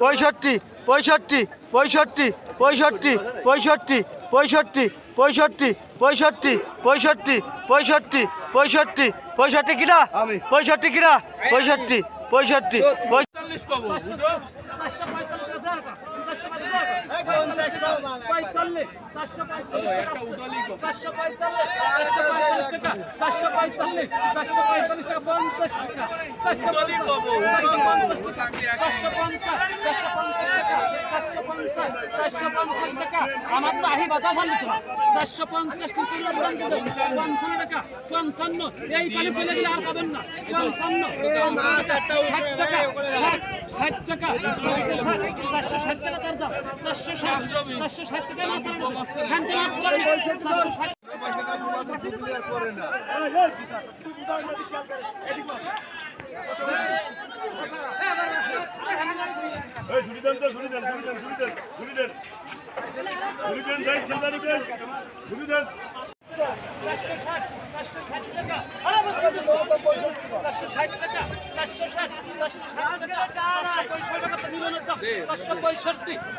পঁয়ষট্টি পঁয়ষট্টি পঁয়ষট্টি পঁয়ষট্টি পঁয়ষট্টি পঁয়ষট্টি পঁয়ষট্টি পঁয়ষট্টি পঁয়ষট্টি পঁয়ষট্টি পঁয়ষট্টি পঁয়ষট্টি কিনা পঁয়ষট্টি কিনা পঁয়ষট্টি পঁয়ষট্টি আমার তো আহি বাধা ভালো তো 450 টাকা 55 এই পানি চলে গেলে আর পাবেন না 55 60 টাকা 460 টাকা তার দাম 460 টাকা মাত্র খানতে মাছ পড়ে 460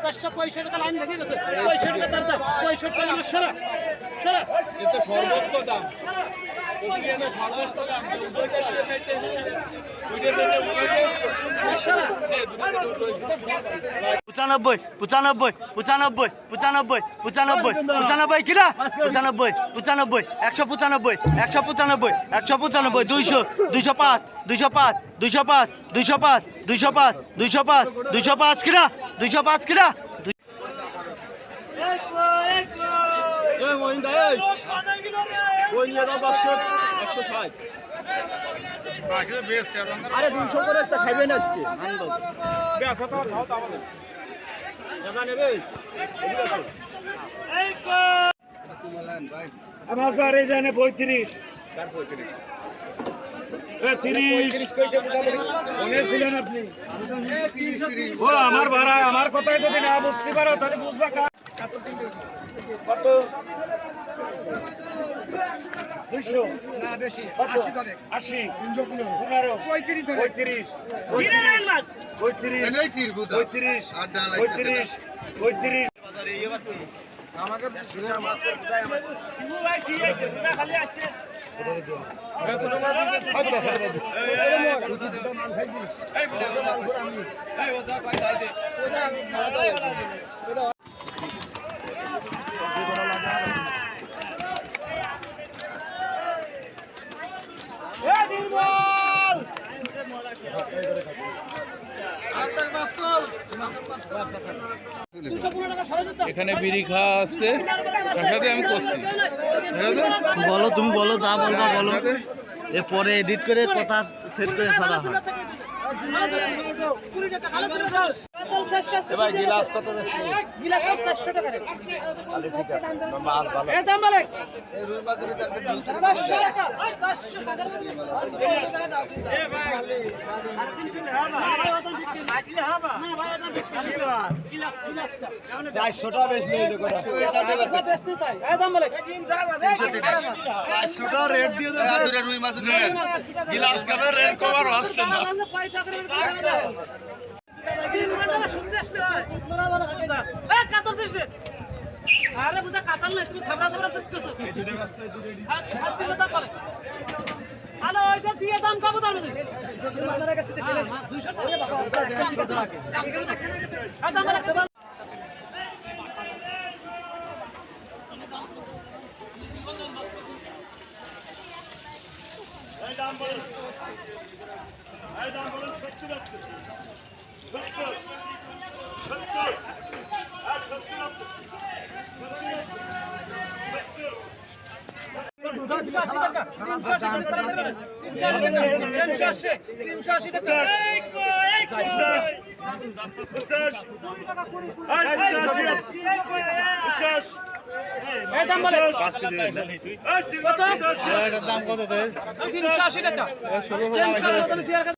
465 লাইন লেগে গেছে 65 টাকা তার দাম 65 টাকা আমার সারা সারা এটা সর্বোচ্চ দাম সর্বোচ্চ দাম পঁচানব্বই পঁচানব্বই পঁচানব্বই পঁচানব্বই পঁচানব্বই পঁচানব্বই কিনা পঁচানব্বই পঁচানব্বই 195 195 195 200 205 205 205 205 205 205 205 কিনা 205 কিনা আরে 200 করে খাইবেন আজকে আমার বাড়ি জানে 35 ও আমার ভাড়া আমার কথাই যদি না বুঝতে পারো তাহলে বুঝবা কত 200 না বেশি 80 ধরে 80 315 35 35 আমাকে শিবু ভাই ঠিক আছে দুটা খালি আছে এখানে বিড়ি খাওয়া আসছে তার সাথে আমি করছি বলো তুমি বলো যা বলবা বলো এরপরে এডিট করে কথা সেট করে ছাড়া হয় এবার গিলাস কত বেশি গিলাস 400 টাকা রে আরে ঠিক আছে মাছ ভালো এই দাম বলে এই রুই মাছের দাম 400 টাকা 400 টাকা এ ভাই 350 কিলো হবে না ভাই এটা গিলাস গিলাসটা 400 টাকা বেশি নিয়ে যাবে এটা বেচতে চাই এই দাম বলে 400 টাকা রেট দিয়ে দাও দুটো রুই মাছ উঠে নেন গিলাস কানে রেট কভার হচ্ছে না কয় টাকা করে কাতর দিস রে আরে বুঝা কাটাল না তুমি খাবরা দাবরা সত্যছ এই দুটো মাছ তো দুটো হাত দিলে দাম বলে আলো ওইটা দিয়ে দাম কত দাম দিন আমাদের কাছে 200 টাকা আর দাম বলে এই দাম বলেন 70 আছে 70 আর 70 আছে 380 টাকা 380 টাকা এই দাম বলে কত? এটার দাম কত? 380 টাকা